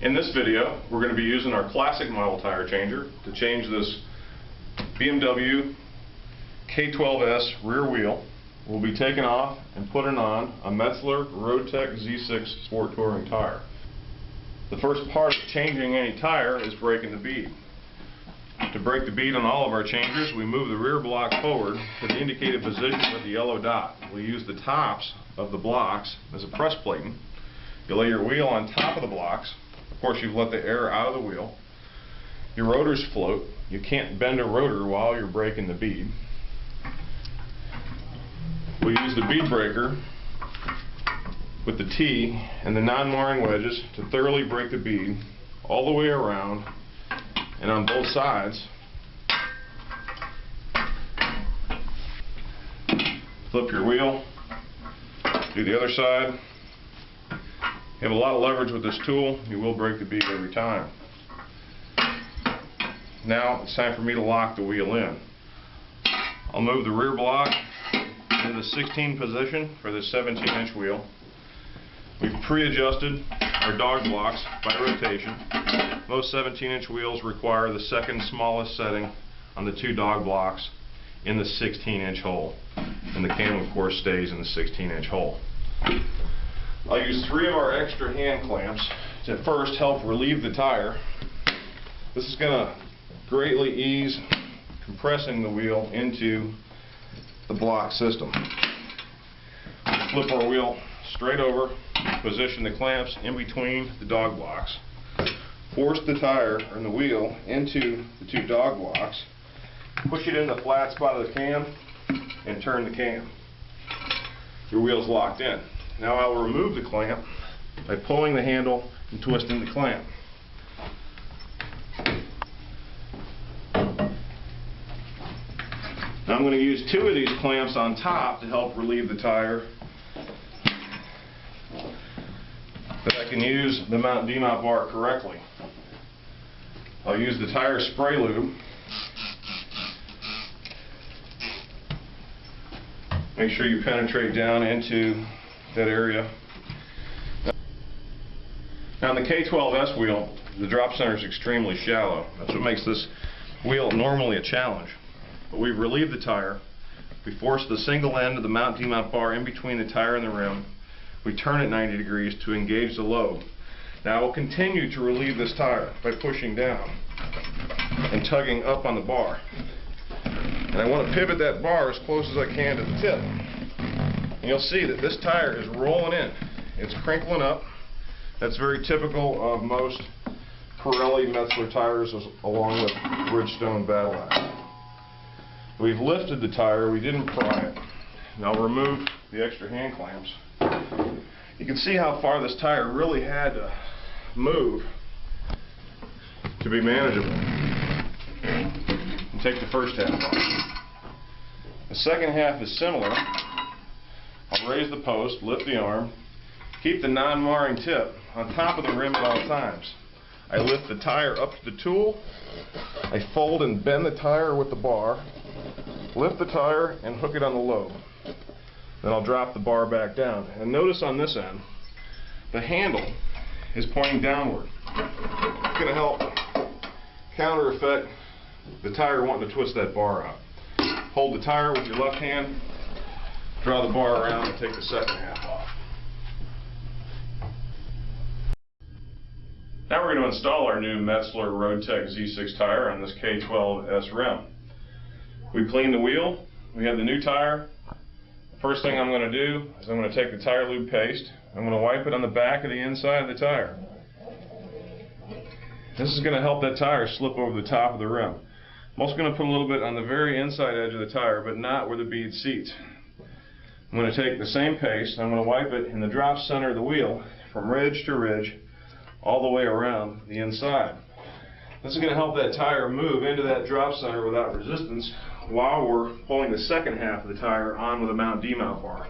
In this video, we're going to be using our classic model tire changer to change this BMW K-12S rear wheel. We'll be taking off and putting on a Metzeler Roadtech Z6 Sport Touring tire. The first part of changing any tire is breaking the bead. To break the bead on all of our changers, we move the rear block forward to the indicated position with the yellow dot. We use the tops of the blocks as a press plating. You lay your wheel on top of the blocks. Of course, you've let the air out of the wheel. Your rotors float. You can't bend a rotor while you're breaking the bead. We use the bead breaker with the T and the non-marring wedges to thoroughly break the bead all the way around and on both sides. Flip your wheel, do the other side. You have a lot of leverage with this tool. You will break the bead every time. Now it's time for me to lock the wheel in. I'll move the rear block into the 16 position for this 17-inch wheel. We've pre-adjusted our dog blocks by rotation. Most 17-inch wheels require the second smallest setting on the two dog blocks in the 16-inch hole. And the cam, of course, stays in the 16-inch hole. I'll use 3 of our extra hand clamps to first help relieve the tire. This is going to greatly ease compressing the wheel into the block system. Flip our wheel straight over, position the clamps in between the dog blocks, force the tire and the wheel into the 2 dog blocks, push it in the flat spot of the cam, and turn the cam. Your wheel's locked in. Now I'll remove the clamp by pulling the handle and twisting the clamp. Now I'm going to use 2 of these clamps on top to help relieve the tire. That I can use the mount demount bar correctly. I'll use the tire spray lube. Make sure you penetrate down into that area. Now on the K-12S wheel, the drop center is extremely shallow. That's what makes this wheel normally a challenge. But we've relieved the tire. We force the single end of the mount demount bar in between the tire and the rim. We turn it 90 degrees to engage the lobe. Now we'll continue to relieve this tire by pushing down and tugging up on the bar. And I want to pivot that bar as close as I can to the tip. And you'll see that this tire is rolling in. It's crinkling up. That's very typical of most Pirelli Metzeler tires along with Bridgestone Battle Axe. We've lifted the tire, we didn't pry it. Now I'll remove the extra hand clamps. You can see how far this tire really had to move to be manageable. And take the first half off. The second half is similar. I'll raise the post, lift the arm, keep the non-marring tip on top of the rim at all times. I lift the tire up to the tool, I fold and bend the tire with the bar, lift the tire and hook it on the lobe. Then I'll drop the bar back down. And notice on this end, the handle is pointing downward. It's going to help counter effect the tire wanting to twist that bar out. Hold the tire with your left hand, draw the bar around and take the second half off. Now we're going to install our new Metzeler Roadtech Z6 tire on this K-12S rim. We cleaned the wheel, we have the new tire. First thing I'm going to do is I'm going to take the tire lube paste, I'm going to wipe it on the back of the inside of the tire. This is going to help that tire slip over the top of the rim. I'm also going to put a little bit on the very inside edge of the tire, but not where the bead seats. I'm going to take the same paste, I'm going to wipe it in the drop center of the wheel from ridge to ridge all the way around the inside. This is going to help that tire move into that drop center without resistance while we're pulling the second half of the tire on with a mount demount bar.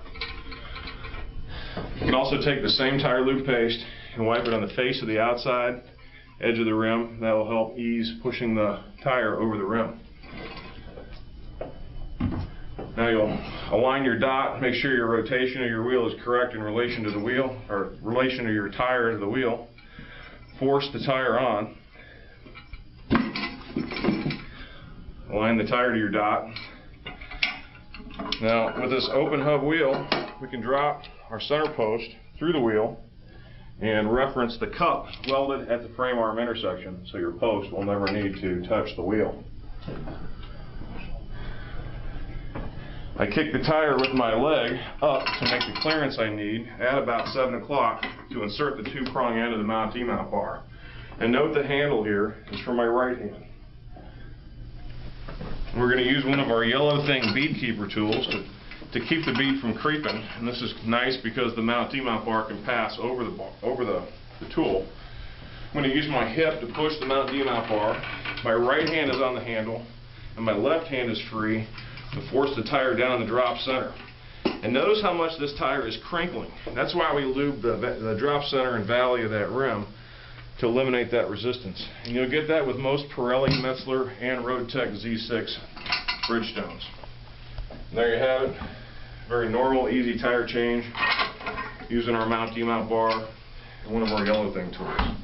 You can also take the same tire lube paste and wipe it on the face of the outside edge of the rim. That will help ease pushing the tire over the rim. Now you'll align your dot, make sure your rotation of your wheel is correct in relation to the wheel, or relation to your tire to the wheel. force the tire on. Align the tire to your dot. Now with this open hub wheel, we can drop our center post through the wheel and reference the cup welded at the frame arm intersection, so your post will never need to touch the wheel. I kick the tire with my leg up to make the clearance I need at about 7 o'clock to insert the 2-prong end of the mount demount bar. And note the handle here is for my right hand. We're going to use one of our yellow thing bead keeper tools to keep the bead from creeping, and this is nice because the mount demount bar can pass over the tool. I'm going to use my hip to push the mount demount bar. My right hand is on the handle and my left hand is free to force the tire down the drop center. And notice how much this tire is crinkling. That's why we lube the drop center and valley of that rim, to eliminate that resistance. And you'll get that with most Pirelli, Metzler, and Roadtech Z6 Bridgestones. And there you have it. Very normal, easy tire change using our mount demount bar and one of our yellow thing tools.